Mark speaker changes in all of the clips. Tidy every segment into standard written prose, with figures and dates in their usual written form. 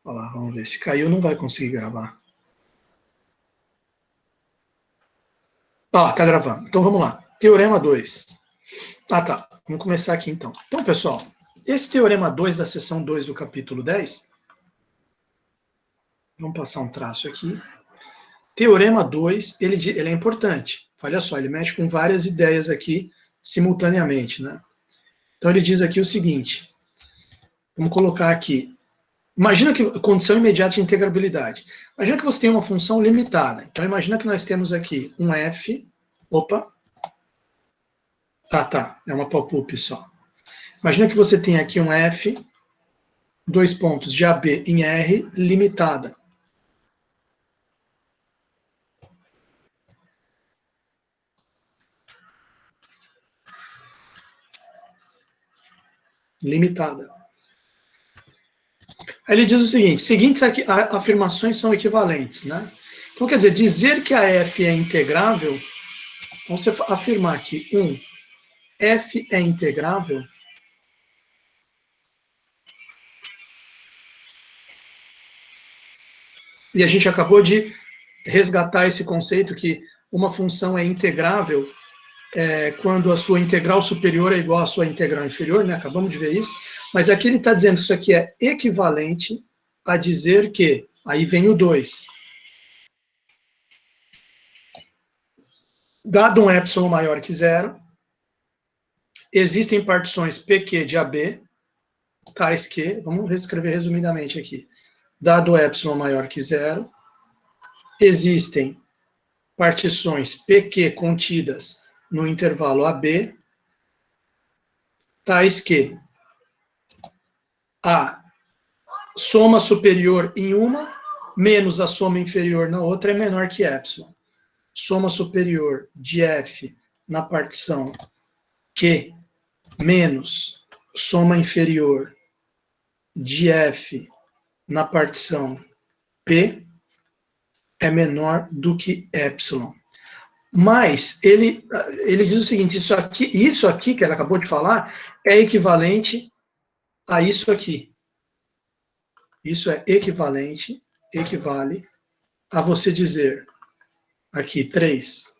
Speaker 1: Olha lá, vamos ver. Se caiu, não vai conseguir gravar. Ah, tá gravando. Então vamos lá. Teorema 2. Ah, tá. Vamos começar aqui então. Então, pessoal, esse teorema 2 da seção 2 do capítulo 10. Vamos passar um traço aqui. Teorema 2, ele é importante. Olha só, ele mexe com várias ideias aqui simultaneamente, né? Então ele diz aqui o seguinte. Vamos colocar aqui. Imagina que condição imediata de integrabilidade. Imagina que você tem uma função limitada. Então imagina que nós temos aqui um f. Opa. Ah, tá. É uma pop-up só. Imagina que você tem aqui um f, dois pontos de AB em R, limitada. Limitada. Aí ele diz o seguinte, seguintes afirmações são equivalentes, né? Então, quer dizer que a f é integrável, então você afirmar que f é integrável, e a gente acabou de resgatar esse conceito que uma função é integrável quando a sua integral superior é igual à sua integral inferior, né? Acabamos de ver isso. Mas aqui ele está dizendo que isso aqui é equivalente a dizer que, aí vem o 2. Dado um epsilon maior que zero, existem partições PQ de AB, tais que, vamos reescrever resumidamente aqui, dado epsilon maior que zero, existem partições PQ contidas no intervalo AB, tais que a soma superior em uma menos a soma inferior na outra é menor que epsilon. Soma superior de f na partição Q menos soma inferior de f na partição P é menor do que epsilon. Mas ele diz o seguinte, isso aqui que ele acabou de falar é equivalente a isso aqui. Isso é equivale a você dizer aqui 3.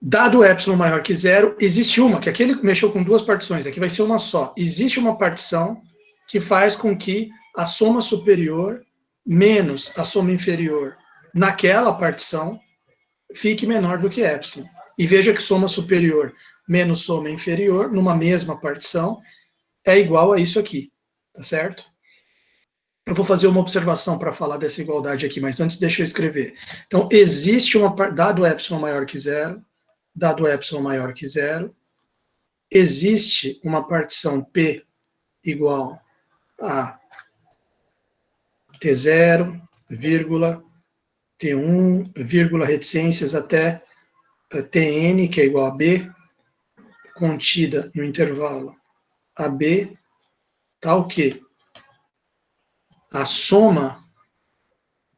Speaker 1: Dado o epsilon maior que zero, existe uma, que aqui ele mexeu com duas partições, aqui vai ser uma só. Existe uma partição que faz com que a soma superior menos a soma inferior naquela partição fique menor do que epsilon. E veja que soma superior menos soma inferior, numa mesma partição, é igual a isso aqui, tá certo? Eu vou fazer uma observação para falar dessa igualdade aqui, mas antes deixa eu escrever. Então, existe dado epsilon maior que zero, dado epsilon maior que zero, existe uma partição P igual a T0, vírgula, T1, vírgula, reticências até Tn, que é igual a B, contida no intervalo AB, tal que a soma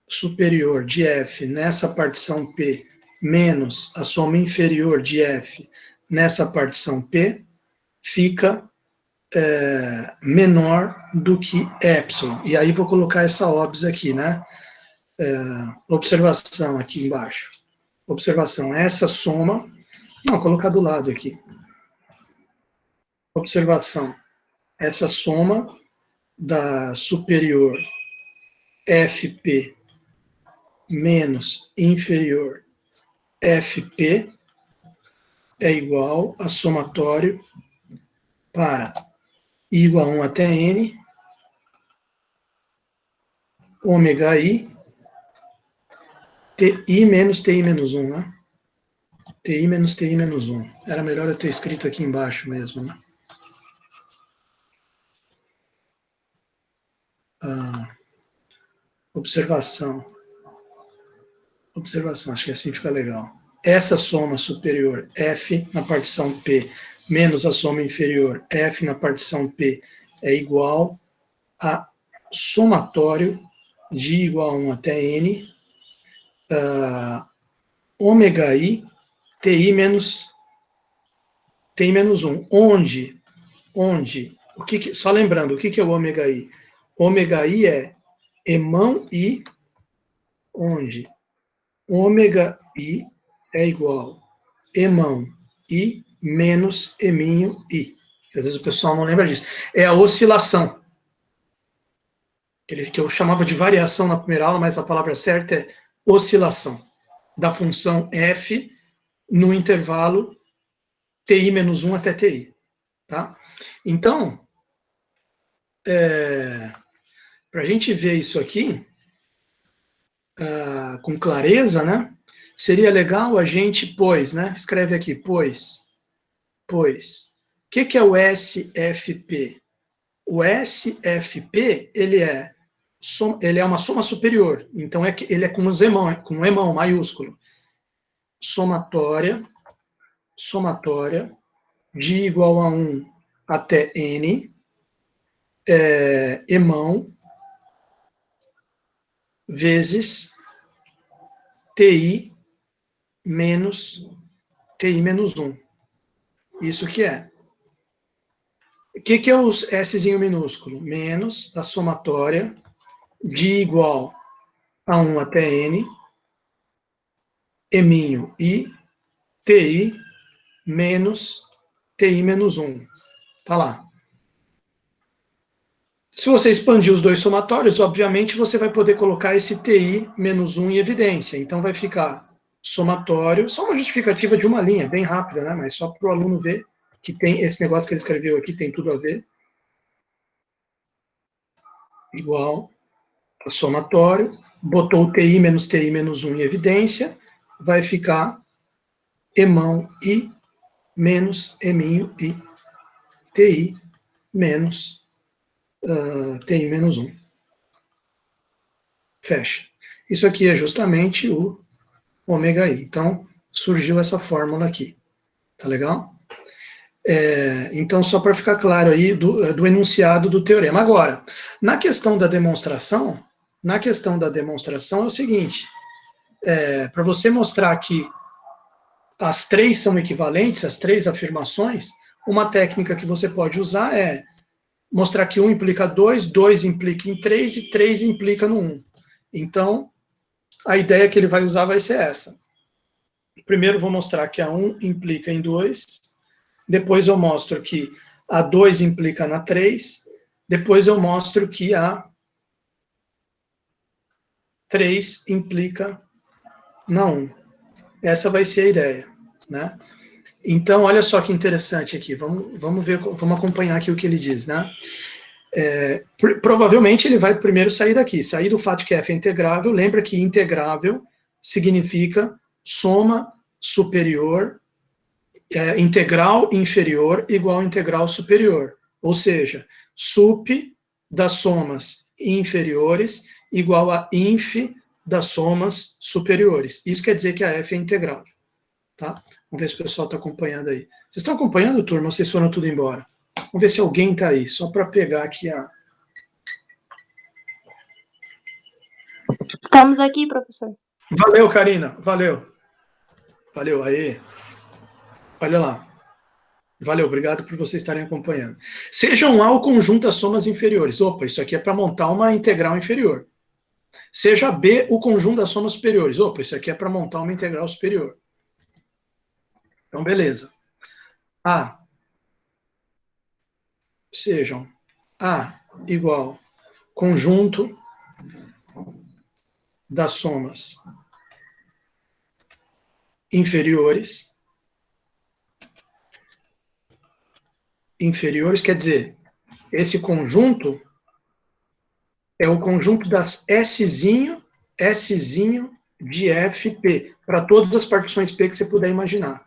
Speaker 1: superior de F nessa partição P menos a soma inferior de F nessa partição P fica menor do que epsilon. E aí vou colocar essa óbis aqui, né? Observação aqui embaixo. Observação, essa soma... Não, colocar do lado aqui. Observação, essa soma da superior FP menos inferior FP é igual a somatório para I igual a 1 até N, ômega I, TI menos TI menos 1, né? TI menos TI menos 1. Era melhor eu ter escrito aqui embaixo mesmo, né? Observação, acho que assim fica legal. Essa soma superior F na partição P menos a soma inferior F na partição P é igual a somatório de I igual a 1 até N, ômega I, TI menos 1, onde Só lembrando, o que é o ômega I? Ômega I é emão I, onde ômega I é igual emão I menos eminho I. Às vezes o pessoal não lembra disso. É a oscilação. Que eu chamava de variação na primeira aula, mas a palavra certa é oscilação da função f no intervalo ti menos 1 até ti. Tá? Então, para a gente ver isso aqui com clareza, né? Seria legal a gente, né? Escreve aqui, pois. O que é o SFP? O SFP, ele é uma soma superior, então ele é com um emão maiúsculo. Somatória de igual a 1 até n, emão, vezes TI menos 1. Isso que é. O que é os Szinho minúsculo? Menos a somatória de igual a 1 até n, eminho I, TI menos 1. Tá lá. Se você expandir os dois somatórios, obviamente você vai poder colocar esse TI menos 1 em evidência. Então vai ficar somatório, só uma justificativa de uma linha, bem rápida, né? Mas só para o aluno ver que tem esse negócio que ele escreveu aqui, tem tudo a ver. Igual a somatório, botou o TI menos 1 em evidência, vai ficar emão I menos eminho I, TI menos TI menos 1. Fecha. Isso aqui é justamente o ômega I. Então, surgiu essa fórmula aqui. Tá legal? Então, só para ficar claro aí do enunciado do teorema. Agora, na questão da demonstração é o seguinte, para você mostrar que as três são equivalentes, as três afirmações, uma técnica que você pode usar é mostrar que 1 implica 2, 2 implica em 3 e 3 implica no 1. Então, a ideia que ele vai usar vai ser essa. Primeiro vou mostrar que a 1 implica em 2, depois eu mostro que a 2 implica na 3, depois eu mostro que a 3 implica na 1. Essa vai ser a ideia, né? Então, olha só que interessante aqui, vamos acompanhar aqui o que ele diz, né? Provavelmente ele vai primeiro sair do fato que f é integrável. Lembra que integrável significa soma superior, integral inferior igual a integral superior. Ou seja, sup das somas inferiores igual a inf das somas superiores. Isso quer dizer que a f é integrável. Tá? Vamos ver se o pessoal está acompanhando aí. Vocês estão acompanhando, turma, ou vocês foram tudo embora? Vamos ver se alguém está aí, só para pegar aqui a...
Speaker 2: Estamos aqui, professor.
Speaker 1: Valeu, Karina, valeu. Valeu, aí. Olha lá. Valeu, obrigado por vocês estarem acompanhando. Sejam A o conjunto das somas inferiores. Opa, isso aqui é para montar uma integral inferior. Seja B o conjunto das somas superiores. Opa, isso aqui é para montar uma integral superior. Então, beleza. A. Sejam A igual conjunto das somas inferiores. Inferiores quer dizer, esse conjunto é o conjunto das Szinho de FP, para todas as partições P que você puder imaginar.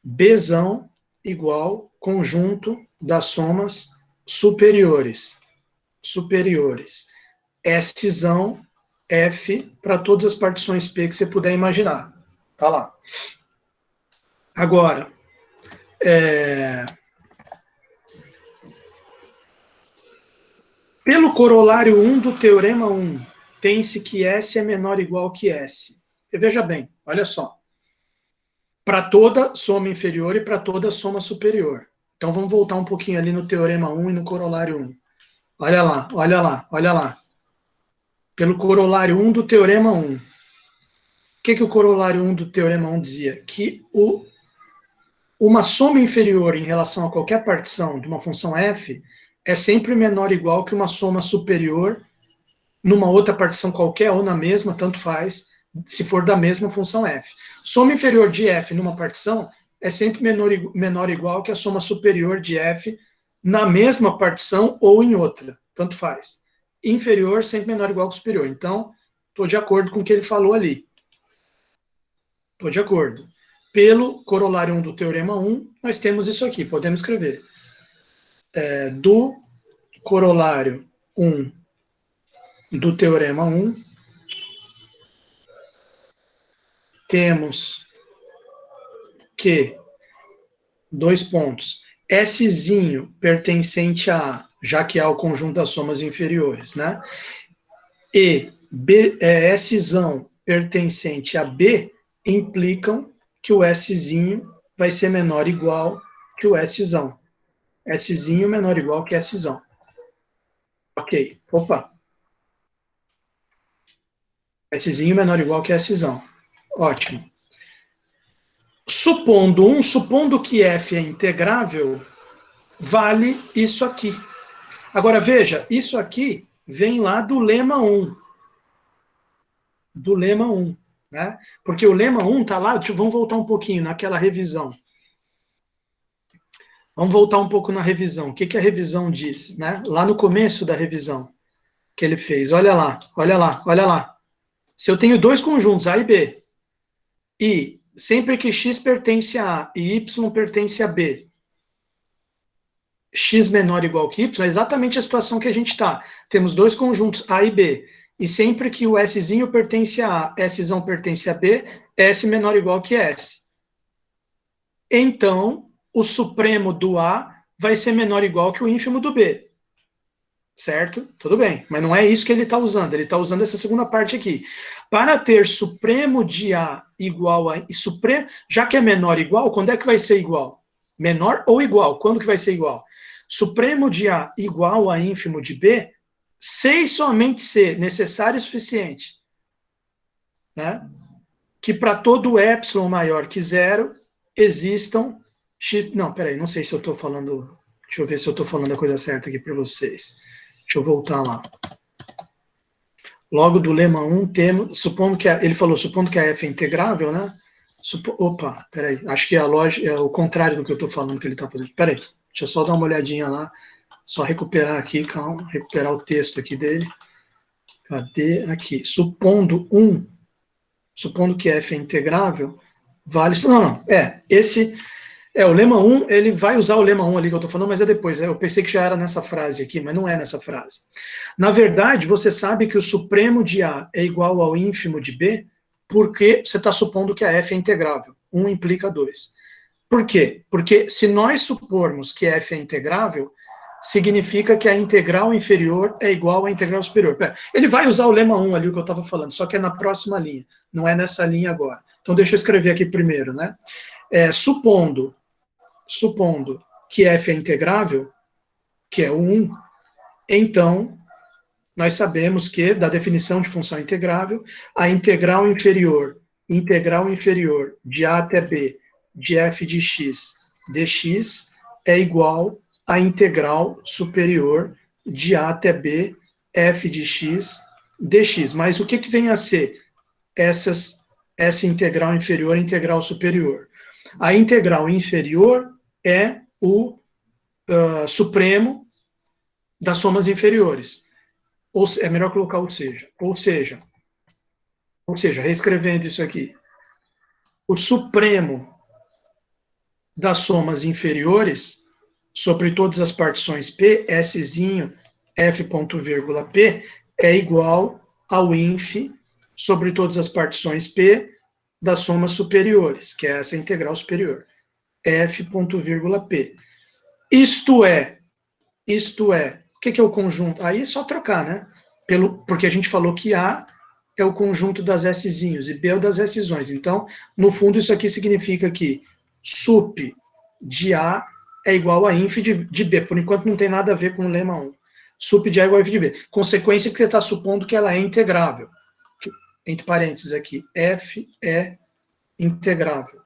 Speaker 1: Bzão igual conjunto das somas superiores. Szão F para todas as partições P que você puder imaginar. Tá lá. Agora, pelo corolário 1 do teorema 1, tem-se que S é menor ou igual que S. E veja bem, olha só. Para toda soma inferior e para toda soma superior. Então vamos voltar um pouquinho ali no teorema 1 e no corolário 1. Olha lá, olha lá, olha lá. Pelo corolário 1 do teorema 1. O que o corolário 1 do teorema 1 dizia? Que uma soma inferior em relação a qualquer partição de uma função f é sempre menor ou igual que uma soma superior numa outra partição qualquer, ou na mesma, tanto faz, se for da mesma função f. Soma inferior de f numa partição é sempre menor ou igual que a soma superior de f na mesma partição ou em outra, tanto faz. Inferior sempre menor ou igual que superior. Então, estou de acordo com o que ele falou ali. Estou de acordo. Pelo corolário 1 do teorema 1, nós temos isso aqui, podemos escrever. Do corolário 1 do teorema 1, temos que, dois pontos, Szinho pertencente a A, já que há o conjunto das somas inferiores, né? E Szão pertencente a B implicam que o Szinho vai ser menor ou igual que o Szão. Szinho menor ou igual que Szão. Ok, opa. Szinho menor ou igual que Szão. Ótimo. Supondo que f é integrável, vale isso aqui. Agora, veja, isso aqui vem lá do lema 1. Do lema 1. Né? Porque o lema 1 está lá, vamos voltar um pouquinho naquela revisão. Vamos voltar um pouco na revisão. O que a revisão diz? Né? Lá no começo da revisão que ele fez. Olha lá, olha lá, olha lá. Se eu tenho dois conjuntos, A e B, e sempre que x pertence a A e y pertence a B, x menor ou igual que y, é exatamente a situação que a gente está. Temos dois conjuntos A e B, e sempre que o Szinho pertence a A, Szão pertence a B, S menor ou igual que S. Então, o supremo do A vai ser menor ou igual que o ínfimo do B. Certo? Tudo bem. Mas não é isso que ele está usando. Ele está usando essa segunda parte aqui. Para ter supremo de A igual a... Supremo, já que é menor ou igual, quando é que vai ser igual? Menor ou igual? Quando que vai ser igual? Supremo de A igual a ínfimo de B, se e somente se necessário e suficiente, né? Que para todo epsilon maior que zero, existam... Não, peraí, não sei se eu estou falando... Deixa eu ver se eu estou falando a coisa certa aqui para vocês. Deixa eu voltar lá. Logo do lema 1, temos, supondo que ele falou, supondo que a f é integrável, né? Opa, peraí, acho que a lógica é o contrário do que eu estou falando que ele está fazendo. Peraí, deixa eu só dar uma olhadinha lá, só recuperar aqui, calma, recuperar o texto aqui dele. Cadê? Aqui. Supondo que f é integrável, vale... Não, esse... o lema 1, ele vai usar o lema 1 ali que eu estou falando, mas é depois. Eu pensei que já era nessa frase aqui, mas não é nessa frase. Na verdade, você sabe que o supremo de A é igual ao ínfimo de B, porque você está supondo que a f é integrável. 1 implica 2. Por quê? Porque se nós supormos que f é integrável, significa que a integral inferior é igual à integral superior. Ele vai usar o lema 1 ali, o que eu estava falando, só que é na próxima linha, não é nessa linha agora. Então, deixa eu escrever aqui primeiro, né? Supondo que f é integrável, que é o 1, então, nós sabemos que, da definição de função integrável, a integral inferior de A até B de f de x dx é igual à integral superior de A até B f de x dx. Mas o que vem a ser essa integral inferior e integral superior? A integral inferior é o supremo das somas inferiores. Ou é melhor colocar ou seja, reescrevendo isso aqui. O supremo das somas inferiores sobre todas as partições P, Szinho, f.P, é igual ao inf sobre todas as partições P das somas superiores, que é essa integral superior. f.P. Isto é, o que é o conjunto? Aí é só trocar, né? Porque a gente falou que A é o conjunto das Szinhos e B é o das Szões. Então, no fundo, isso aqui significa que sup de A é igual a inf de B. Por enquanto não tem nada a ver com o lema 1. Sup de A igual a inf de B. Consequência que você está supondo que ela é integrável. Entre parênteses aqui, F é integrável.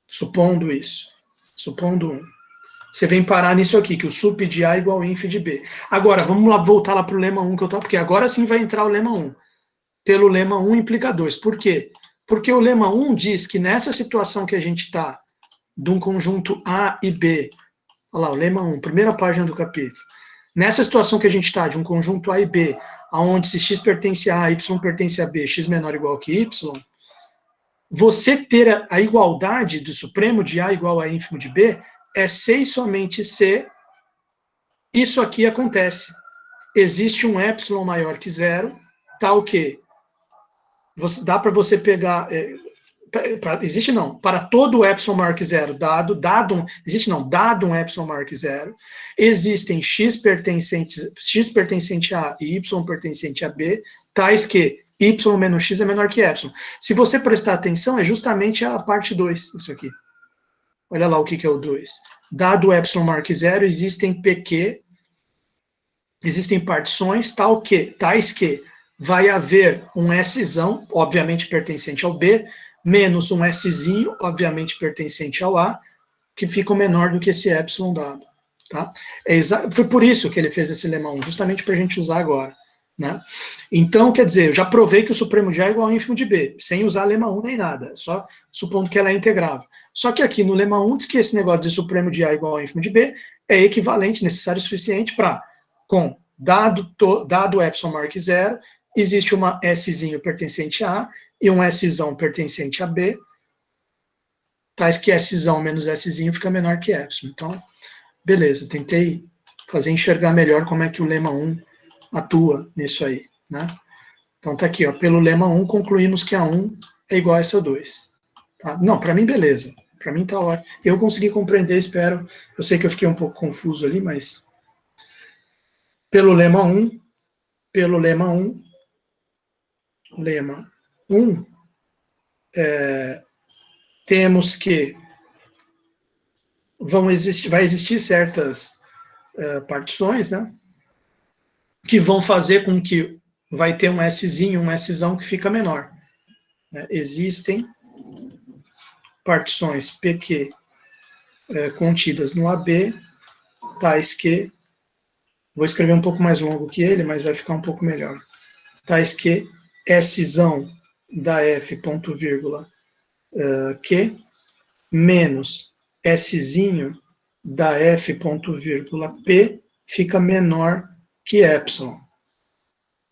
Speaker 1: Supondo isso. Supondo 1. Você vem parar nisso aqui, que o sup de A igual a inf de B. Agora, vamos lá, voltar lá para o lema 1 que eu estou, porque agora sim vai entrar o lema 1. Pelo lema 1 implica 2. Por quê? Porque o lema 1 diz que nessa situação que a gente está, de um conjunto A e B, olha lá, o lema 1, primeira página do capítulo. Nessa situação que a gente está, de um conjunto A e B, onde se x pertence a y pertence a B, x menor ou igual que y, você ter a igualdade do supremo de A igual a ínfimo de B é se e somente se isso aqui acontece. Existe um epsilon maior que zero, tal que dá para você pegar... existe não, para todo epsilon maior que zero, dado um epsilon maior que zero, existem x pertencente a A e y pertencente a B, tais que y menos x é menor que epsilon. Se você prestar atenção, é justamente a parte 2, isso aqui. Olha lá o que é o 2. Dado o epsilon maior que zero, existem partições tais que vai haver um Szão, obviamente pertencente ao B, menos um Szinho, obviamente pertencente ao A, que ficam menor do que esse epsilon dado. Tá? Foi por isso que ele fez esse lema 1, justamente para a gente usar agora. Né? Então, quer dizer, eu já provei que o supremo de A é igual ao ínfimo de B, sem usar lema 1 nem nada, só supondo que ela é integrável. Só que aqui no lema 1 diz que esse negócio de supremo de A igual ao ínfimo de B é equivalente, necessário o suficiente para, dado o epsilon maior que zero, existe uma Szinho pertencente a A e um Szão pertencente a B, tais que Szão menos Szinho fica menor que epsilon. Então, beleza, tentei fazer enxergar melhor como é que o lema 1 atua nisso aí, né? Então tá aqui, ó, pelo lema 1 concluímos que a 1 é igual a essa 2. Tá? Não, para mim beleza, para mim tá ótimo. Eu consegui compreender, espero, eu sei que eu fiquei um pouco confuso ali, mas pelo lema 1, temos que vai existir certas partições, né, que vão fazer com que vai ter um Szinho, um Szão que fica menor. Né? Existem partições PQ contidas no AB, tais que, vou escrever um pouco mais longo que ele, mas vai ficar um pouco melhor, tais que Szão da F ponto vírgula Q menos Szinho da F ponto vírgula P fica menor que epsilon.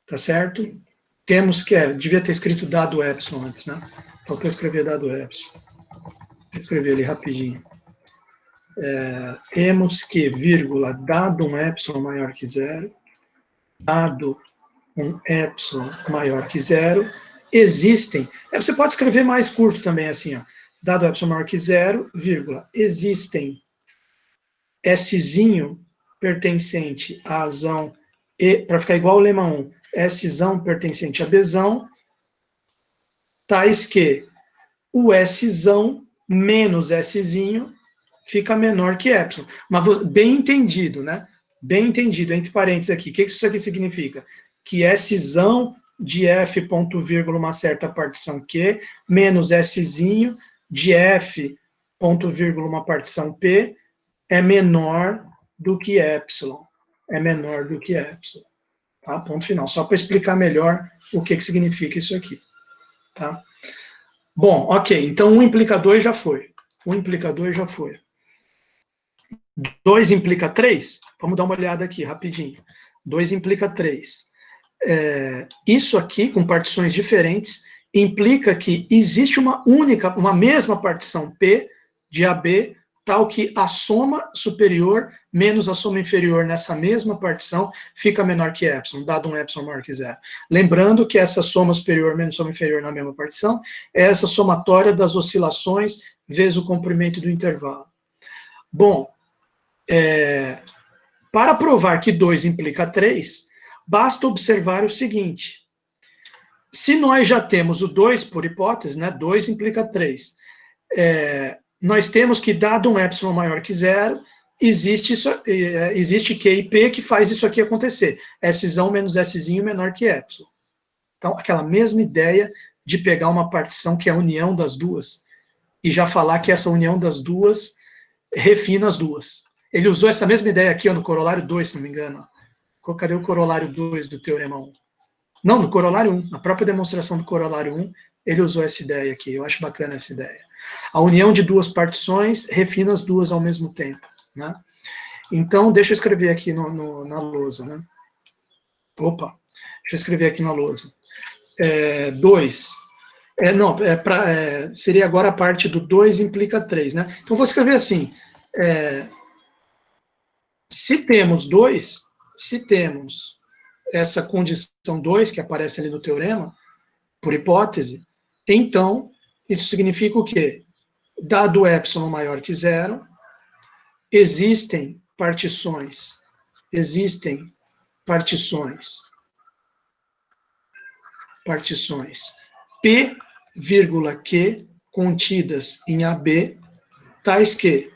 Speaker 1: Tá certo? Temos que, devia ter escrito dado epsilon antes, né? Faltou eu escrever dado epsilon. Vou escrever ali rapidinho. Temos que, vírgula, dado um epsilon maior que zero, dado um epsilon maior que zero, existem, você pode escrever mais curto também, assim, ó, dado epsilon maior que zero, vírgula, existem Szinho pertencente a Azão, e, para ficar igual ao lema 1, Szão pertencente a Bzão, tais que o Szão menos Szinho fica menor que epsilon. Mas bem entendido, né? Bem entendido, entre parênteses aqui. O que isso aqui significa? Que Szão de F ponto vírgula uma certa partição Q menos Szinho de F ponto vírgula uma partição P é menor do que epsilon. É menor do que epsilon. Tá? Ponto final. Só para explicar melhor o que significa isso aqui. Tá? Bom, ok. Então, 1 implica 2 já foi. 1 implica 2 já foi. 2 implica 3? Vamos dar uma olhada aqui, rapidinho. 2 implica 3. Isso aqui, com partições diferentes, implica que existe uma mesma partição P de AB, tal que a soma superior menos a soma inferior nessa mesma partição fica menor que epsilon, dado um epsilon maior que zero. Lembrando que essa soma superior menos soma inferior na mesma partição é essa somatória das oscilações vezes o comprimento do intervalo. Bom, para provar que 2 implica 3, basta observar o seguinte. Se nós já temos o 2 por hipótese, né, 2 implica 3, nós temos que, dado um epsilon maior que zero, existe, existe Q e P que faz isso aqui acontecer. Szão menos Szinho menor que Epsilon. Então, aquela mesma ideia de pegar uma partição que é a união das duas e já falar que essa união das duas refina as duas. Ele usou essa mesma ideia aqui ó, no corolário 2, se não me engano. Cadê o corolário 2 do Teorema 1? Não, no corolário 1. Na própria demonstração do corolário 1, ele usou essa ideia aqui. Eu acho bacana essa ideia. A união de duas partições refina as duas ao mesmo tempo. Né? Então, deixa eu escrever aqui na lousa. Né? Opa, deixa eu escrever aqui na lousa. 2. Seria agora a parte do 2 implica 3. Né? Então, vou escrever assim. Se temos essa condição 2, que aparece ali no teorema, por hipótese, então, isso significa o quê? Dado epsilon maior que zero, existem partições P, Q contidas em AB, tais que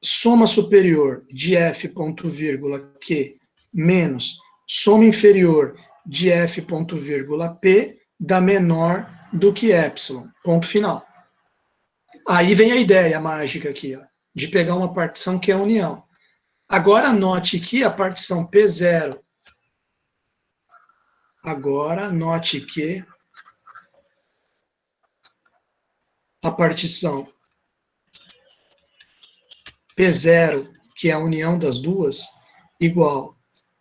Speaker 1: soma superior de F ponto vírgula Q menos soma inferior de F ponto vírgula P dá menor do que epsilon, ponto final. Aí vem a ideia mágica aqui, ó, de pegar uma partição que é a união. Agora note que a partição P0, agora note que a partição P0, que é a união das duas, igual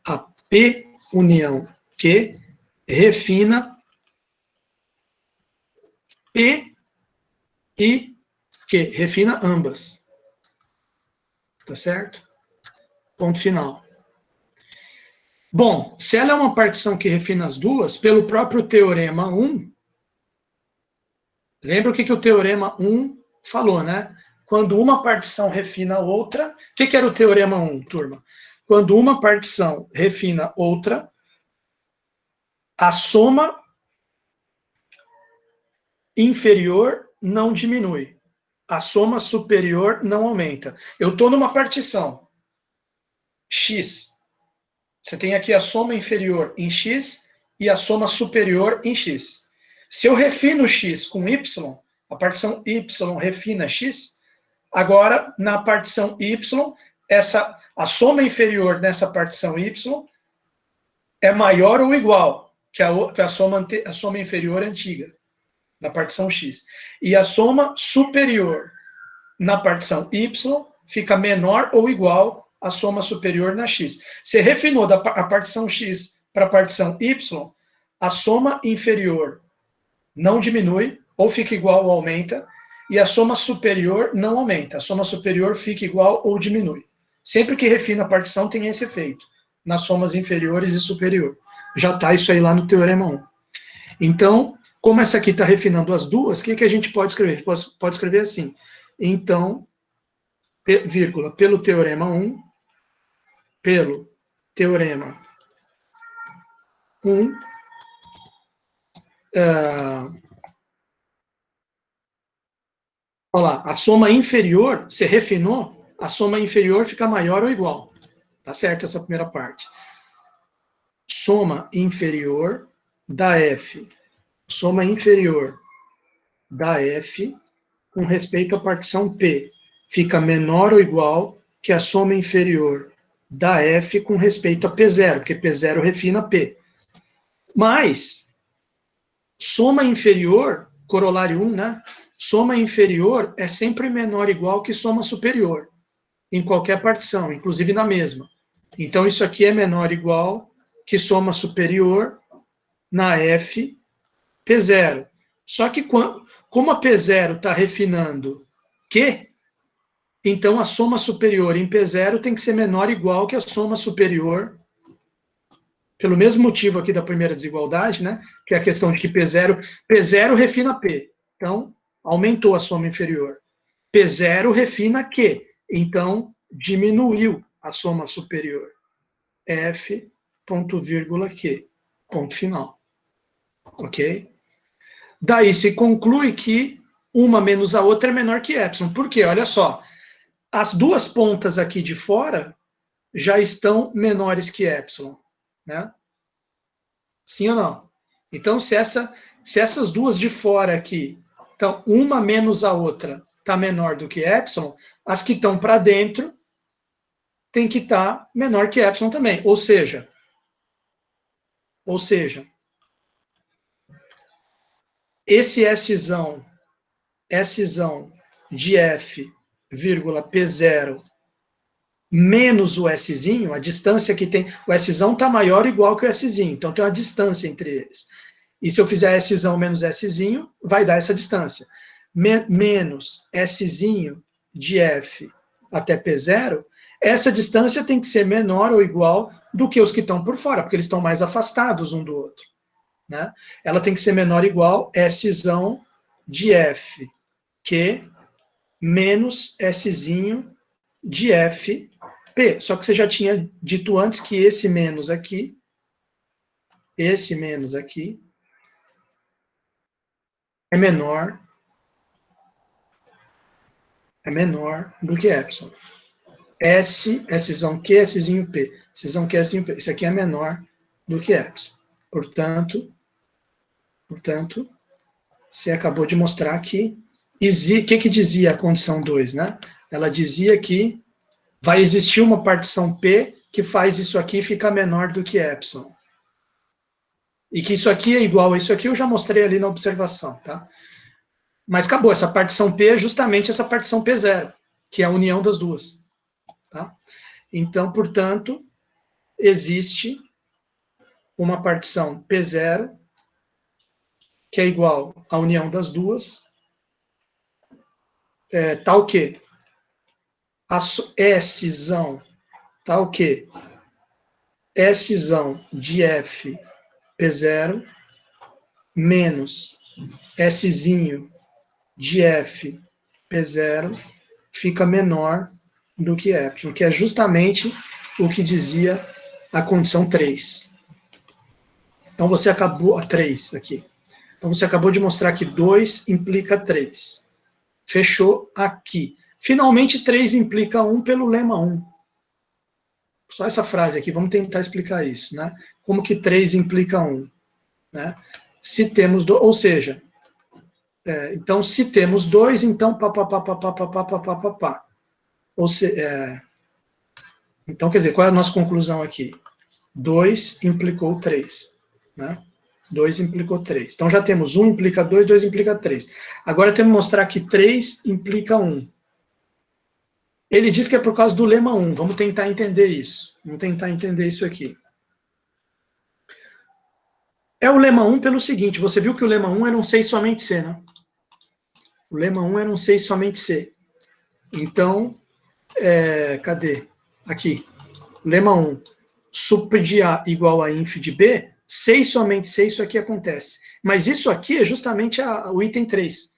Speaker 1: a P união Q, refina P e Q, refina ambas. Tá certo? Ponto final. Bom, se ela é uma partição que refina as duas, pelo próprio Teorema 1, lembra o que o Teorema 1 falou, né? Quando uma partição refina a outra, o que era o Teorema 1, turma? Quando uma partição refina outra, a soma inferior não diminui. A soma superior não aumenta. Eu estou numa partição X. Você tem aqui a soma inferior em X e a soma superior em X. Se eu refino X com Y, a partição Y refina X, agora, na partição Y, a soma inferior nessa partição Y é maior ou igual que a soma inferior antiga, na partição X. E a soma superior na partição Y fica menor ou igual à soma superior na X. Você refinou a partição X para a partição Y, a soma inferior não diminui, ou fica igual ou aumenta, e a soma superior não aumenta. A soma superior fica igual ou diminui. Sempre que refina a partição tem esse efeito, nas somas inferiores e superior. Já está isso aí lá no Teorema 1. Então, como essa aqui está refinando as duas, o que a gente pode escrever? A gente pode escrever assim. Então, vírgula, pelo Teorema 1, olha lá, a soma inferior, você refinou, a soma inferior fica maior ou igual. Tá certo essa primeira parte. Soma inferior da F. Soma inferior da F com respeito à partição P fica menor ou igual que a soma inferior da F com respeito a P0, porque P0 refina P. Mas, soma inferior, corolário 1, né? Soma inferior é sempre menor ou igual que soma superior, em qualquer partição, inclusive na mesma. Então, isso aqui é menor ou igual que soma superior na F P0. Só que, como a P0 está refinando Q, então a soma superior em P0 tem que ser menor ou igual que a soma superior, pelo mesmo motivo aqui da primeira desigualdade, né? Que é a questão de que P0 refina P. Então, aumentou a soma inferior. P0 refina Q. Então, diminuiu a soma superior. F, ponto, vírgula, Q. Ponto final. Ok? Daí se conclui que uma menos a outra é menor que epsilon. Por quê? Olha só, as duas pontas aqui de fora já estão menores que epsilon, né? Sim ou não? Então, se essas duas de fora aqui, então, uma menos a outra está menor do que epsilon, as que estão para dentro tem que estar menor que epsilon também. Ou seja, esse Szão de F, P0 menos o Szinho, a distância que tem, o Szão está maior ou igual que o Szinho, então tem uma distância entre eles. E se eu fizer Szão menos Szinho, vai dar essa distância. Menos Szinho de F até P0, essa distância tem que ser menor ou igual do que os que estão por fora, porque eles estão mais afastados um do outro. Né? Ela tem que ser menor ou igual Szão de F, Q, menos Szinho de F, P. Só que você já tinha dito antes que esse menos aqui, é menor do que epsilon. Szão Q, Szinho P. Szão Q, Szinho P. Esse aqui é menor do que epsilon. Portanto, você acabou de mostrar que o que dizia a condição 2, né? Ela dizia que vai existir uma partição P que faz isso aqui ficar menor do que epsilon. E que isso aqui é igual a isso aqui, eu já mostrei ali na observação, tá? Mas acabou, essa partição P é justamente essa partição P0, que é a união das duas. Tá? Então, portanto, existe uma partição P0 que é igual à união das duas, tal que a Szão, tal que Szão de F P0 menos Szinho de F P0 fica menor do que epsilon, que é justamente o que dizia a condição 3. Então você acabou, 3 aqui. Então você acabou de mostrar que 2 implica 3. Fechou aqui. Finalmente 3 implica 1 pelo lema 1. Só essa frase aqui, vamos tentar explicar isso, né? Como que 3 implica 1, né? Se temos, ou seja, então se temos 2, então pá. Ou seja, então, quer dizer, qual é a nossa conclusão aqui? 2 implicou 3, né? 2 implicou 3. Então já temos 1 implica 2, 2 implica 3. Agora temos que mostrar que 3 implica 1. Ele diz que é por causa do lema 1. Vamos tentar entender isso. Vamos tentar entender isso aqui. É o lema 1 pelo seguinte, você viu que o lema 1 era um 6 somente C, né? O lema 1 era um 6 somente C. Então, cadê? Aqui. Lema 1. Sup de A igual a inf de B, 6 somente C, isso aqui acontece. Mas isso aqui é justamente o item 3.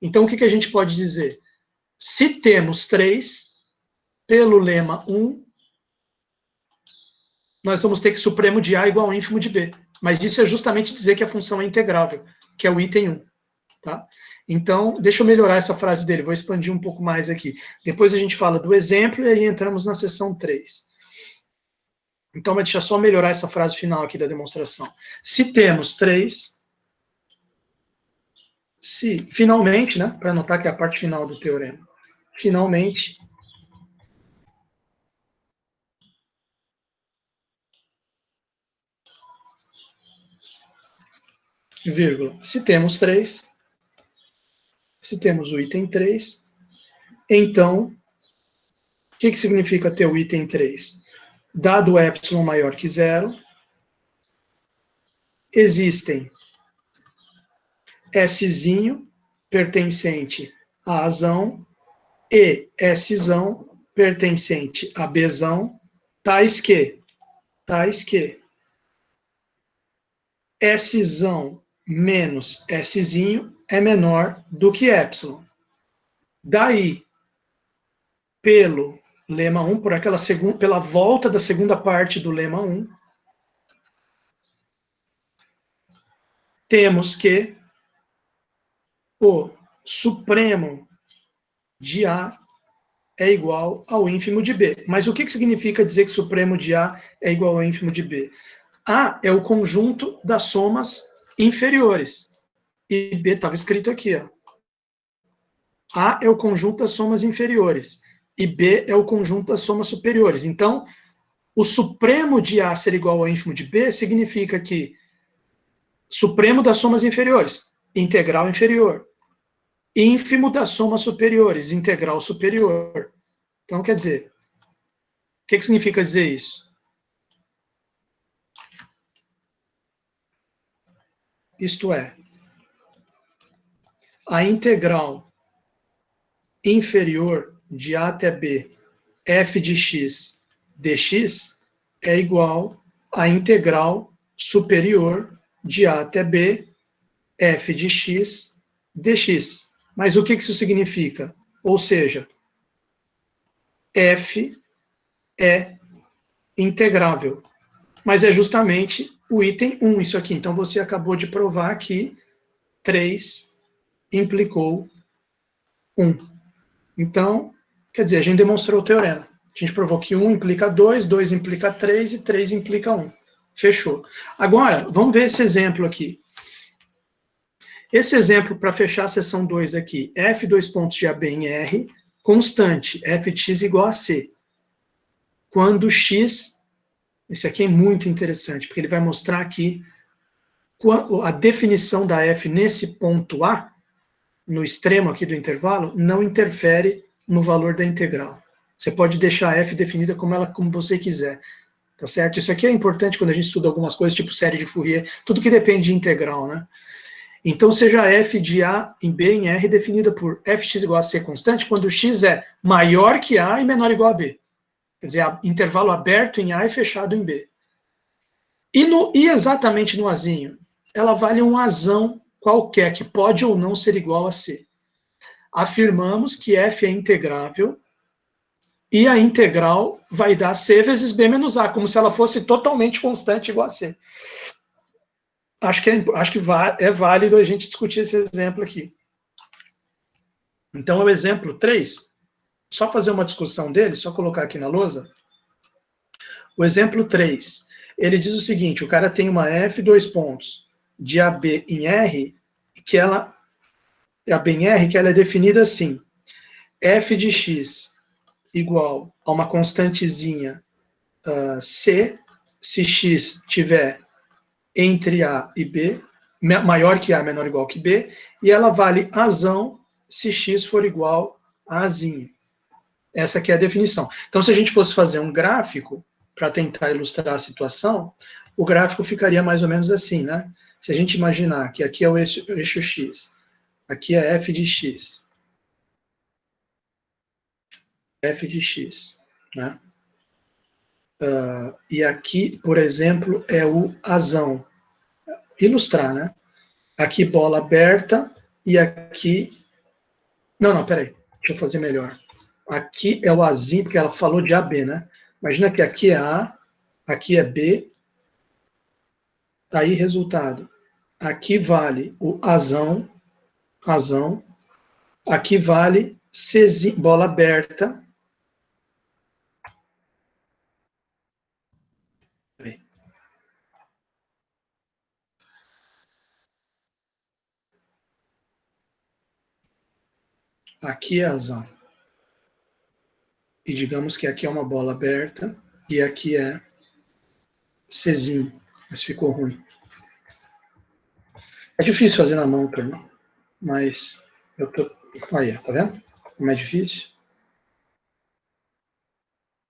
Speaker 1: Então, o que a gente pode dizer? Se temos 3, pelo lema 1, nós vamos ter que supremo de A igual ao ínfimo de B. Mas isso é justamente dizer que a função é integrável, que é o item 1. Tá? Então, deixa eu melhorar essa frase dele, vou expandir um pouco mais aqui. Depois a gente fala do exemplo e aí entramos na seção 3. Então, deixa eu só melhorar essa frase final aqui da demonstração. Se temos 3, se, finalmente, né, para anotar que é a parte final do teorema, finalmente, vírgula, se temos 3, se temos o item 3, então, o que significa ter o item 3? Dado epsilon maior que 0, existem Szinho pertencente a Azão e Szão pertencente a Bzão, tais que Szão menos Szinho é menor do que epsilon. Daí, pelo lema 1, por aquela pela volta da segunda parte do lema 1, temos que o supremo de A é igual ao ínfimo de B. Mas o que significa dizer que supremo de A é igual ao ínfimo de B? A é o conjunto das somas inferiores. E B estava escrito aqui, ó. A é o conjunto das somas inferiores. E B é o conjunto das somas superiores. Então, o supremo de A ser igual ao ínfimo de B significa que supremo das somas inferiores, integral inferior. Ínfimo das somas superiores, integral superior. Então, quer dizer, o que significa dizer isso? Isto é, a integral inferior de A até B, f de x dx, é igual à integral superior de A até B, f de x dx. Mas o que isso significa? Ou seja, f é integrável. Mas é justamente o item 1, isso aqui. Então, você acabou de provar que 3 implicou 1. Então, quer dizer, a gente demonstrou o teorema. A gente provou que 1 implica 2, 2 implica 3 e 3 implica 1. Fechou. Agora, vamos ver esse exemplo aqui. Esse exemplo, para fechar a seção 2 aqui, f dois pontos de AB em R, constante, f de x igual a c. Quando x, esse aqui é muito interessante, porque ele vai mostrar aqui a definição da f nesse ponto A, no extremo aqui do intervalo, não interfere no valor da integral. Você pode deixar a f definida como você quiser, tá certo? Isso aqui é importante quando a gente estuda algumas coisas, tipo série de Fourier, tudo que depende de integral, né? Então, seja f de A em B em R definida por fx igual a c constante, quando x é maior que A e menor ou igual a B. Quer dizer, intervalo aberto em A e fechado em B. E exatamente no Azinho, ela vale um Azão qualquer, que pode ou não ser igual a C. Afirmamos que f é integrável e a integral vai dar C vezes B menos A, como se ela fosse totalmente constante igual a C. Acho que é válido a gente discutir esse exemplo aqui. Então, o exemplo 3, só fazer uma discussão dele, só colocar aqui na lousa. O exemplo 3, ele diz o seguinte, o cara tem uma f, dois pontos, de AB em R, que ela, AB em R, que ela é definida assim, f de x igual a uma constantezinha C, se x tiver entre A e B, maior que A, menor ou igual que B, e ela vale Azão se x for igual a Azinho. Essa aqui é a definição. Então, se a gente fosse fazer um gráfico, para tentar ilustrar a situação, o gráfico ficaria mais ou menos assim, né? Se a gente imaginar que aqui é o eixo x, aqui é f de x, né? E aqui, por exemplo, é o Azão. Ilustrar, né? Aqui bola aberta e aqui... Não, peraí. Deixa eu fazer melhor. Aqui é o Azinho, porque ela falou de AB, né? Imagina que aqui é A, aqui é B. Aí, resultado. Aqui vale o Azão. Aqui vale Czinho, bola aberta. Aqui é Azão. E digamos que aqui é uma bola aberta e aqui é Czinho. Mas ficou ruim. É difícil fazer na mão, turma. Mas eu tô... Aí, tá vendo? Como é difícil.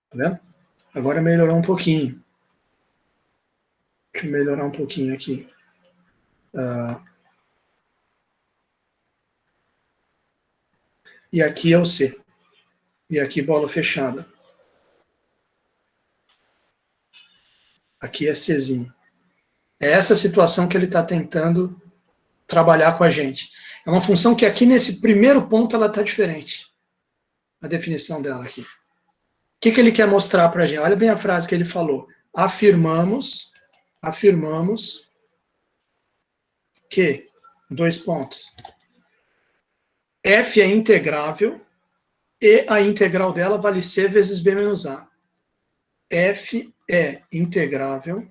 Speaker 1: Tá vendo? Agora melhorou um pouquinho. Deixa eu melhorar um pouquinho aqui. E aqui é o C. E aqui bola fechada. Aqui é Czinho. É essa situação que ele está tentando trabalhar com a gente. É uma função que aqui nesse primeiro ponto ela está diferente. A definição dela aqui. O que ele quer mostrar para a gente? Olha bem a frase que ele falou. Afirmamos que, dois pontos, F é integrável e a integral dela vale C vezes B menos A. F é integrável.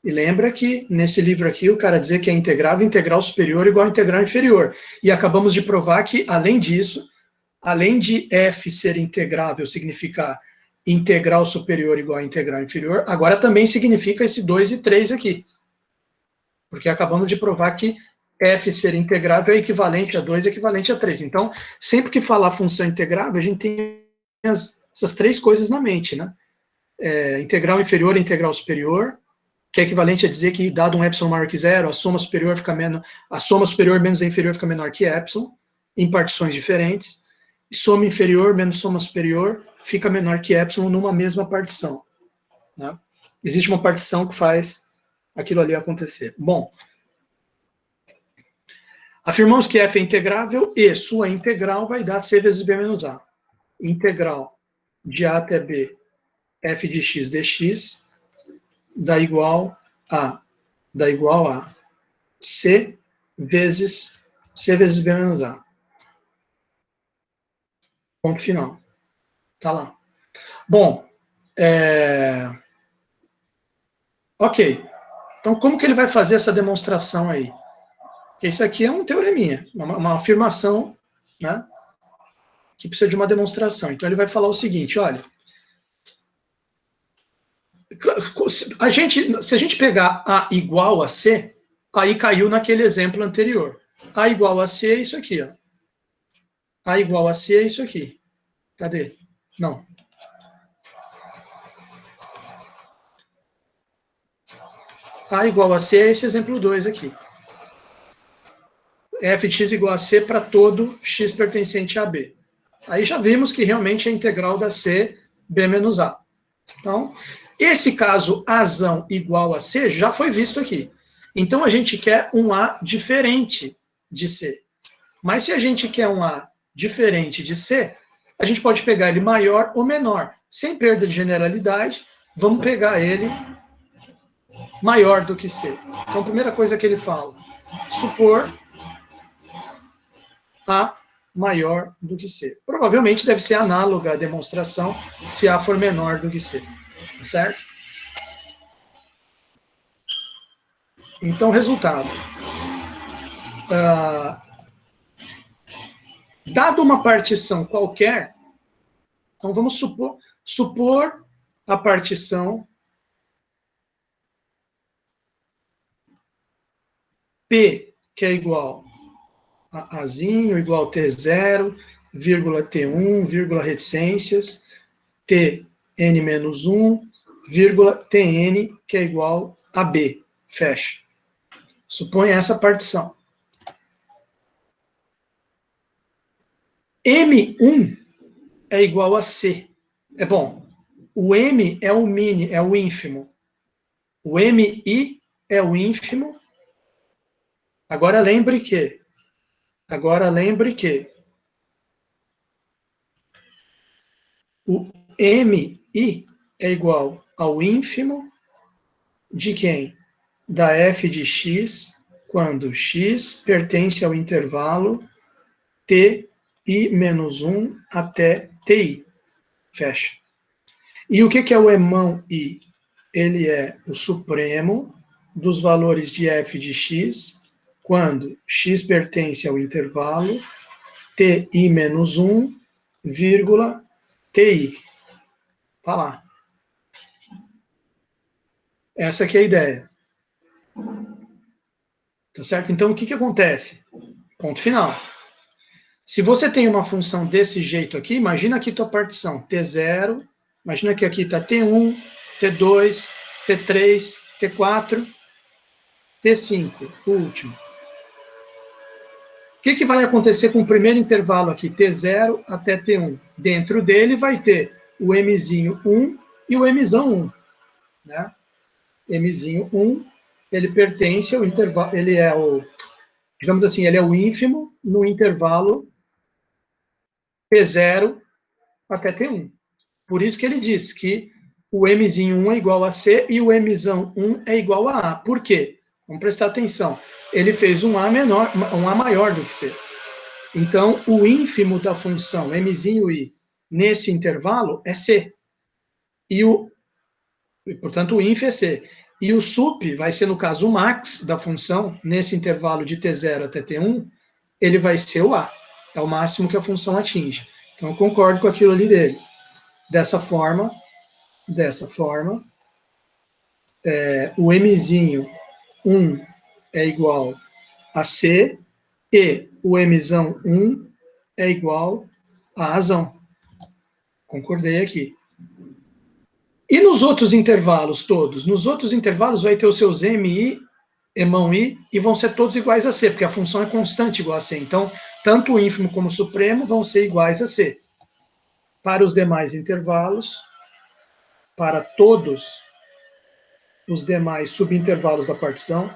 Speaker 1: E lembra que nesse livro aqui o cara dizer que é integrável, integral superior igual a integral inferior. E acabamos de provar que, além disso, além de F ser integrável significar integral superior igual a integral inferior, agora também significa esse 2 e 3 aqui. Porque acabamos de provar que F ser integrável é equivalente a 2, equivalente a 3. Então, sempre que falar função integrável, a gente tem essas três coisas na mente, né? Integral inferior e integral superior, que é equivalente a dizer que, dado um epsilon maior que zero, a soma superior menos a inferior fica menor que epsilon, em partições diferentes. E soma inferior menos soma superior fica menor que epsilon numa mesma partição. Né? Existe uma partição que faz aquilo ali acontecer. Bom, afirmamos que f é integrável e sua integral vai dar c vezes b menos a. Integral de a até b, f de x dx, dá igual a c vezes b menos a. Ponto final. Tá lá. Bom, ok. Então, como que ele vai fazer essa demonstração aí? Porque isso aqui é um teoreminha, uma afirmação, né, que precisa de uma demonstração. Então, ele vai falar o seguinte, olha, se a gente pegar A igual a C, aí caiu naquele exemplo anterior. A igual a C é isso aqui, ó. A igual a C é isso aqui. Cadê? Não. A igual a C é esse exemplo 2 aqui. F de x igual a C para todo x pertencente a B. Aí já vimos que realmente é a integral da C, B menos A. Então, esse caso Azão igual a C já foi visto aqui. Então, a gente quer um A diferente de C. Mas se a gente quer um A diferente de C, a gente pode pegar ele maior ou menor. Sem perda de generalidade, vamos pegar ele maior do que C. Então, a primeira coisa que ele fala, supor A maior do que C. Provavelmente deve ser análoga à demonstração se A for menor do que C. Certo? Então, resultado. Dado uma partição qualquer, então vamos supor a partição P, que é igual a Azinho, igual a T0, vírgula T1, vírgula reticências, Tn-1, vírgula Tn, que é igual a B. Fecha. Suponha essa partição. M1 é igual a C. É bom, o M é o mini, é o ínfimo. O MI é o ínfimo. Agora lembre que o MI é igual ao ínfimo de quem? Da f de x, quando x pertence ao intervalo ti menos 1 até ti. Fecha. E o que é o emão i? Ele é o supremo dos valores de f de x, quando x pertence ao intervalo ti menos 1, vírgula, ti. Tá lá. Essa aqui é a ideia. Tá certo? Então, o que acontece? Ponto final. Se você tem uma função desse jeito aqui, imagina aqui tua partição, T0, imagina que aqui está T1, T2, T3, T4, T5, o último. O que vai acontecer com o primeiro intervalo aqui, T0 até T1? Dentro dele vai ter o Mzinho 1 e o Mzão 1. Né? Mzinho 1, ele pertence ao intervalo, ele é o, digamos assim, ele é o ínfimo no intervalo T0 até T1. Por isso que ele diz que o Mzinho 1 é igual a C e o Mzão 1 é igual a A. Por quê? Vamos prestar atenção. Ele fez um A menor, um A maior do que C. Então, o ínfimo da função mzinho i nesse intervalo é c. Portanto, o inf é c. E o sup vai ser, no caso, o max da função, nesse intervalo de t0 até t1, ele vai ser o a. É o máximo que a função atinge. Então, eu concordo com aquilo ali dele. Dessa forma, o mzinho 1 é igual a c, e o mzão 1 é igual a azão. Concordei aqui. E nos outros intervalos todos? Nos outros intervalos vai ter os seus mi, emão i, e vão ser todos iguais a c, porque a função é constante igual a c. Então, tanto o ínfimo como o supremo vão ser iguais a c. Para os demais intervalos, para todos os demais subintervalos da partição,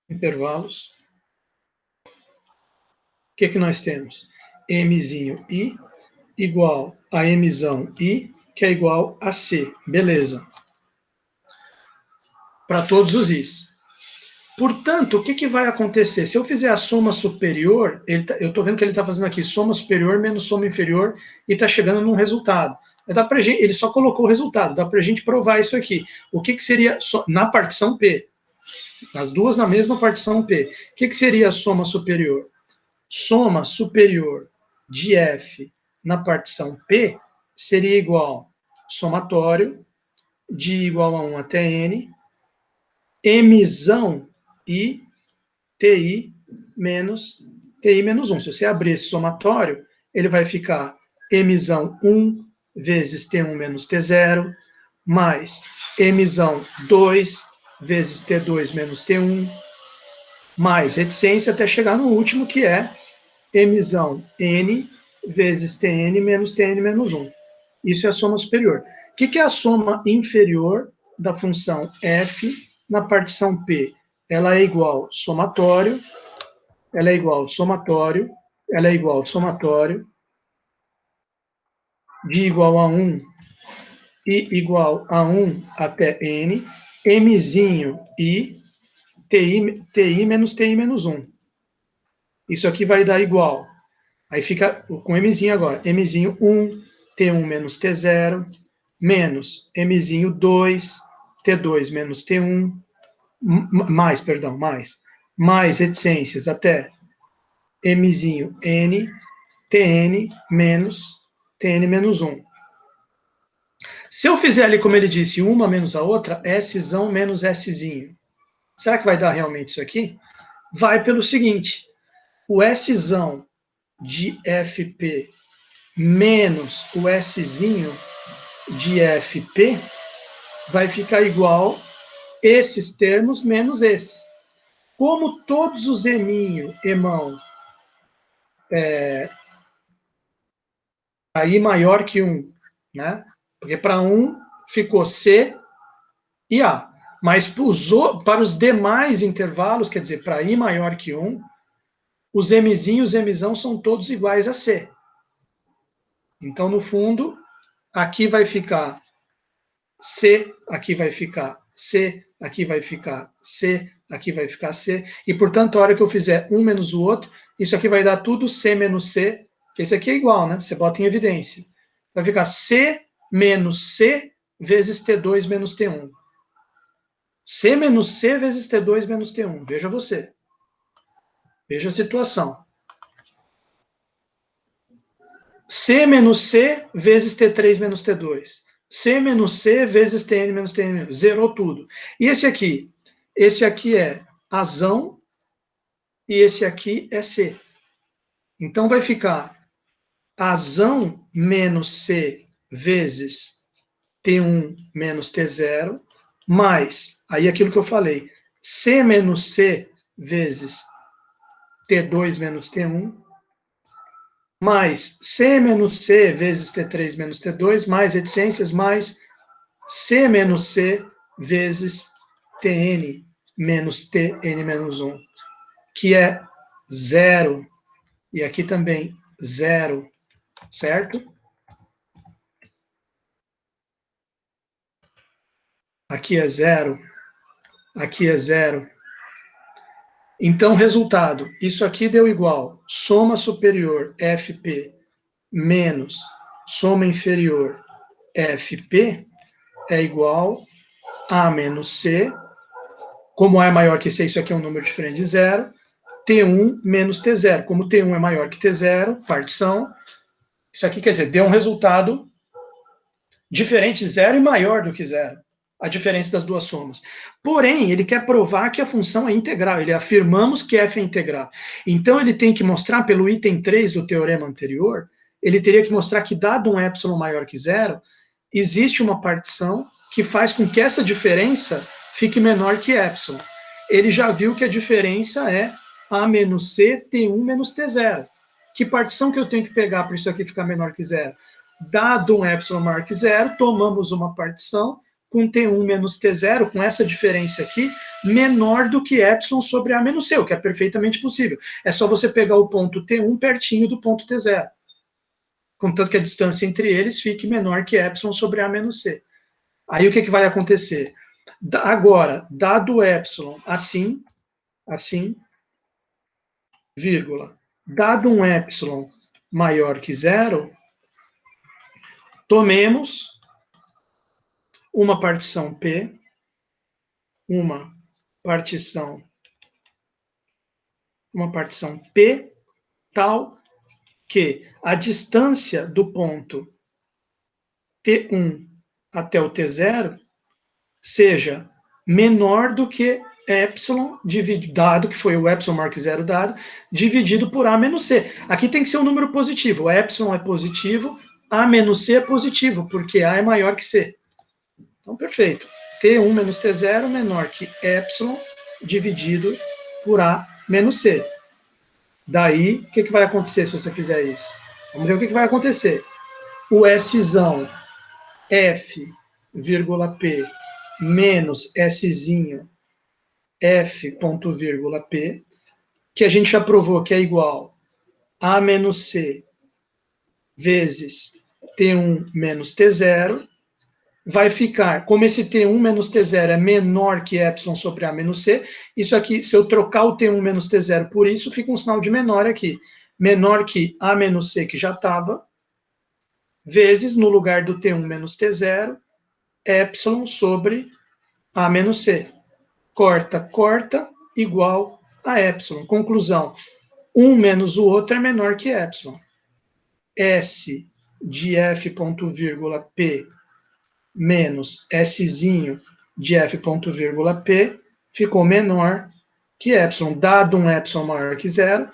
Speaker 1: intervalos, o que nós temos? Mzinho i igual a mzão i, que é igual a c. Beleza. Para todos os i's. Portanto, o que vai acontecer? Se eu fizer a soma superior, eu estou vendo que ele está fazendo aqui soma superior menos soma inferior e está chegando num resultado. Ele só colocou o resultado, dá para a gente provar isso aqui. O que seria na partição P? As duas na mesma partição P. O que seria a soma superior? Soma superior de F na partição P seria igual somatório de igual a 1 até N, mzão i ti menos 1. Se você abrir esse somatório, ele vai ficar mzão 1 vezes t1 menos t0, mais mzão 2 vezes t2 menos t1, mais reticência até chegar no último, que é mzão n vezes tn menos tn menos 1. Isso é a soma superior. O que é a soma inferior da função f na partição P? Ela é igual ao somatório, ela é igual ao somatório, ela é igual ao somatório de igual a 1 e igual a 1 até n, mzinho i, ti menos ti menos 1. Isso aqui vai dar igual. Aí fica com mzinho agora. Mzinho 1, t1 menos t0, menos mzinho 2, t2 menos t1, mais reticências até mzinho n, tn menos tn menos 1. Se eu fizer ali, como ele disse, uma menos a outra, Szão menos Szinho, será que vai dar realmente isso aqui? Vai pelo seguinte, o Szão de FP menos o Szinho de FP vai ficar igual esses termos menos esse. Como todos os emão, aí maior que 1, né? Porque para 1 ficou C e A. Mas para os demais intervalos, quer dizer, para I maior que 1, os Mzinhos e os Mzão são todos iguais a C. Então, no fundo, aqui vai ficar C, aqui vai ficar C, aqui vai ficar C, aqui vai ficar C. E, portanto, a hora que eu fizer um menos o outro, isso aqui vai dar tudo C menos C, que esse aqui é igual, né? Você bota em evidência. Vai ficar C menos C vezes T2 menos T1. C menos C vezes T2 menos T1. Veja você. Veja a situação. C menos C vezes T3 menos T2. C menos C vezes Tn menos Tn. Zerou tudo. E esse aqui? Esse aqui é azão e esse aqui é C. Então vai ficar azão menos C vezes T1 menos T0, mais, aí aquilo que eu falei, C menos C vezes T2 menos T1, mais C menos C vezes T3 menos T2, mais reticências, mais C menos C vezes Tn menos Tn menos 1, que é 0. E aqui também 0, certo? aqui é 0, aqui é 0. Então, resultado, isso aqui deu igual soma superior FP menos soma inferior FP é igual A menos C, como A é maior que C, isso aqui é um número diferente de 0, T1 menos T0. Como T1 é maior que T0, partição, isso aqui quer dizer, deu um resultado diferente de 0 e maior do que 0, a diferença das duas somas. Porém, ele quer provar que a função é integral, ele afirmamos que f é integral. Então, ele tem que mostrar, pelo item 3 do teorema anterior, ele teria que mostrar que, dado um epsilon maior que 0, existe uma partição que faz com que essa diferença fique menor que epsilon. Ele já viu que a diferença é A menos C, T1 menos T0. Que partição que eu tenho que pegar para isso aqui ficar menor que 0? Dado um epsilon maior que 0, tomamos uma partição com T1 menos T0, com essa diferença aqui, menor do que epsilon sobre A menos C, o que é perfeitamente possível. É só você pegar o ponto T1 pertinho do ponto T0, contanto que a distância entre eles fique menor que epsilon sobre A menos C. Aí o que vai acontecer? Agora, dado epsilon assim, vírgula, dado um epsilon maior que 0, tomemos uma partição P, uma partição P, tal que a distância do ponto T1 até o T0 seja menor do que epsilon, dado que foi o epsilon maior que 0 dado, dividido por A menos C. Aqui tem que ser um número positivo. O epsilon é positivo, A menos C é positivo, porque A é maior que C. Então, perfeito. T1 menos T0 menor que epsilon dividido por A menos C. Daí, o que vai acontecer se você fizer isso? Vamos ver o que vai acontecer. O Szão F, P, menos Szinho F, ponto, vírgula, P, que a gente já provou que é igual a menos C vezes T1 menos T0, vai ficar, como esse T1 menos T0 é menor que epsilon sobre A menos C, isso aqui, se eu trocar o T1 menos T0 por isso, fica um sinal de menor aqui. Menor que A menos C, que já estava, vezes, no lugar do T1 menos T0, epsilon sobre A menos C. Corta, corta, igual a epsilon. Conclusão, um menos o outro é menor que epsilon. S de F, ponto, vírgula, P menos Szinho de F, ponto, vírgula, P ficou menor que epsilon. Dado um epsilon maior que 0,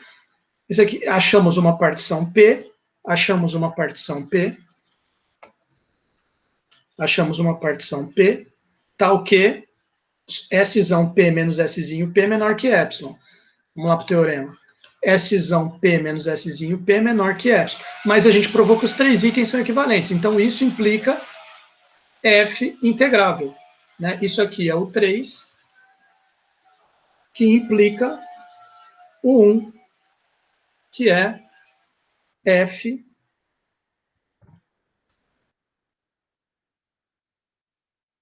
Speaker 1: isso aqui, achamos uma partição P, tal que Szão P menos Szinho P menor que epsilon. Vamos lá para o teorema. Szão P menos Szinho P menor que epsilon. Mas a gente provou que os três itens são equivalentes. Então, isso implica F integrável. Né? Isso aqui é o 3, que implica o 1, que é F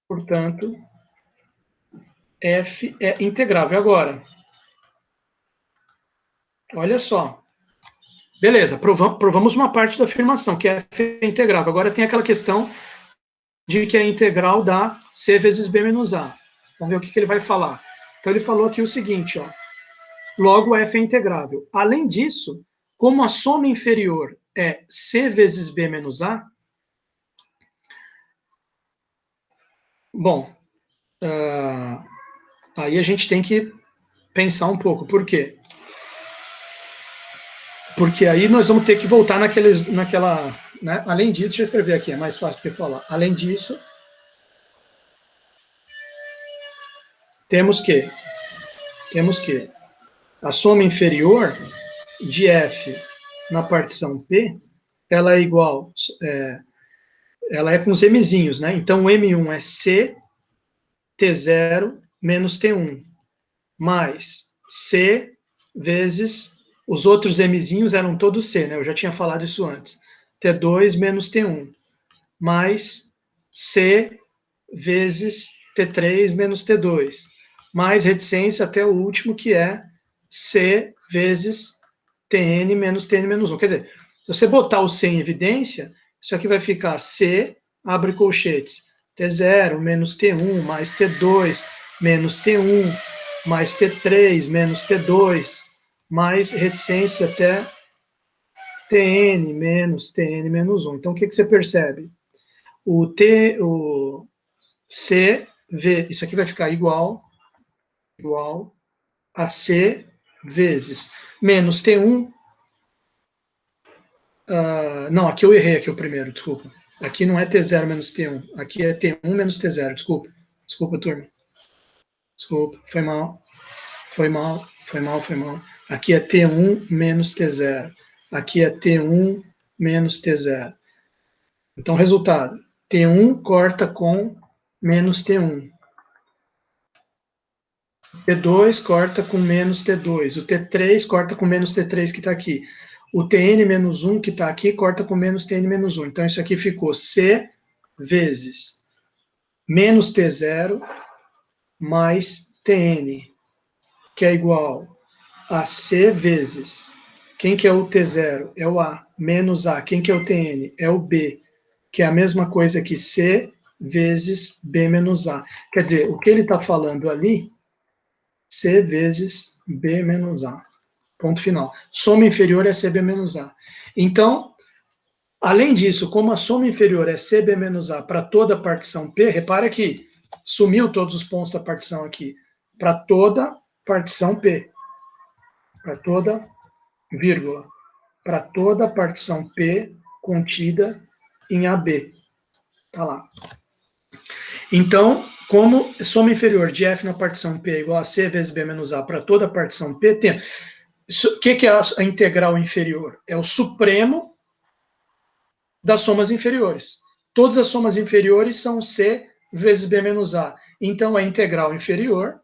Speaker 1: portanto, F é integrável. Agora, olha só. Beleza, provamos uma parte da afirmação, que F é integrável. Agora tem aquela questão de que a integral dá C vezes B menos A. Vamos ver o que ele vai falar. Então, ele falou aqui o seguinte, ó. Logo, F é integrável. Além disso, como a soma inferior é C vezes B menos A, bom, aí a gente tem que pensar um pouco. Por quê? Porque aí nós vamos ter que voltar naquela... Né? Além disso, deixa eu escrever aqui, é mais fácil do que falar. Além disso, temos que a soma inferior de F na partição P, ela é igual, ela é com os Mzinhos, né? Então, o M1 é C, T0 menos T1, mais C vezes, os outros Mzinhos eram todos C, né? Eu já tinha falado isso antes. T2 menos T1, mais C vezes T3 menos T2, mais reticência até o último, que é C vezes Tn menos Tn menos 1. Quer dizer, se você botar o C em evidência, isso aqui vai ficar C, abre colchetes, T0 menos T1 mais T2 menos T1 mais T3 menos T2, mais reticência até Tn menos 1. Então, o que você percebe? O C, isso aqui vai ficar igual a C vezes menos T1. Não, aqui eu errei aqui o primeiro, desculpa. Aqui não é T0 menos T1, aqui é T1 menos T0, desculpa. Desculpa, turma. Desculpa, foi mal. Aqui é T1 menos T0. Aqui é T1 menos T0. Então, resultado, T1 corta com menos T1. T2 corta com menos T2. O T3 corta com menos T3 que está aqui. O Tn menos 1 que está aqui corta com menos Tn menos 1. Então, isso aqui ficou C vezes menos T0 mais Tn, que é igual a C vezes, quem que é o T0? É o A, menos A. Quem que é o Tn? É o B, que é a mesma coisa que C vezes B menos A. Quer dizer, o que ele está falando ali, C vezes B menos A. Ponto final. Soma inferior é CB menos A. Então, além disso, como a soma inferior é CB menos A para toda a partição P, repara que sumiu todos os pontos da partição aqui. Para toda partição P. Para toda vírgula. Para toda a partição P contida em AB. Tá lá. Então, como soma inferior de F na partição P é igual a C vezes B menos A para toda a partição P, tem... O que é a integral inferior? É o supremo das somas inferiores. Todas as somas inferiores são C vezes B menos A. Então, a integral inferior,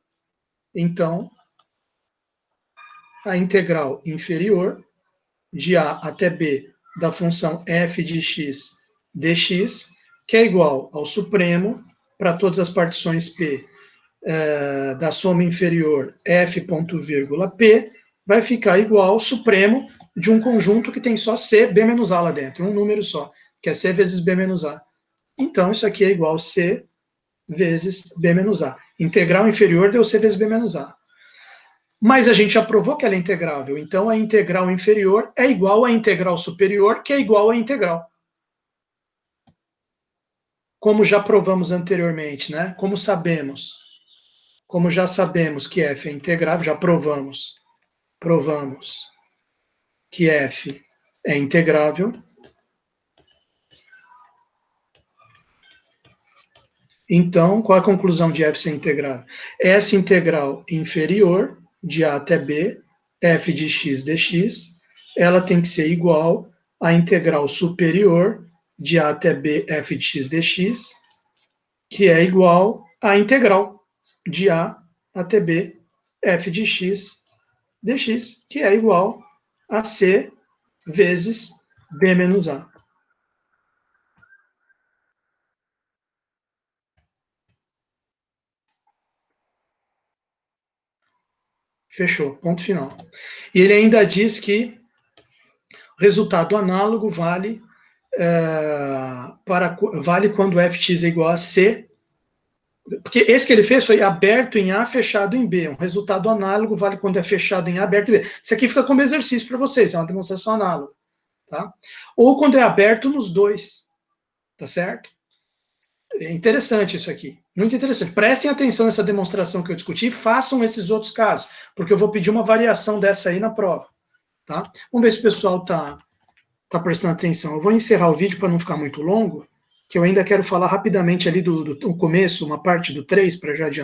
Speaker 1: de A até B da função f de x dx, que é igual ao supremo para todas as partições P da soma inferior f ponto vírgula P, vai ficar igual ao supremo de um conjunto que tem só C, B menos A lá dentro, um número só, que é C vezes B menos A. Então, isso aqui é igual a C vezes B menos A. Integral inferior deu C vezes B menos A. Mas a gente já provou que ela é integrável, então a integral inferior é igual à integral superior, que é igual à integral. Como já provamos anteriormente, né? Como já sabemos que f é integrável, já provamos que f é integrável. Então, qual a conclusão de f ser integrável? Essa integral inferior, de A até B, f de x dx, ela tem que ser igual à integral superior, de A até B, f de x dx, que é igual à integral de A até B, f de x dx, que é igual a C vezes B menos A. Fechou, ponto final. E ele ainda diz que o resultado análogo vale quando fx é igual a C, porque esse que ele fez foi aberto em A, fechado em B. Um resultado análogo vale quando é fechado em A, aberto em B. Isso aqui fica como exercício para vocês, é uma demonstração análoga. Tá? Ou quando é aberto nos dois, tá certo? É interessante isso aqui, muito interessante. Prestem atenção nessa demonstração que eu discuti e façam esses outros casos, porque eu vou pedir uma variação dessa aí na prova. Tá? Vamos ver se o pessoal tá prestando atenção. Eu vou encerrar o vídeo para não ficar muito longo, que eu ainda quero falar rapidamente ali do começo, uma parte do 3, para já adiantar.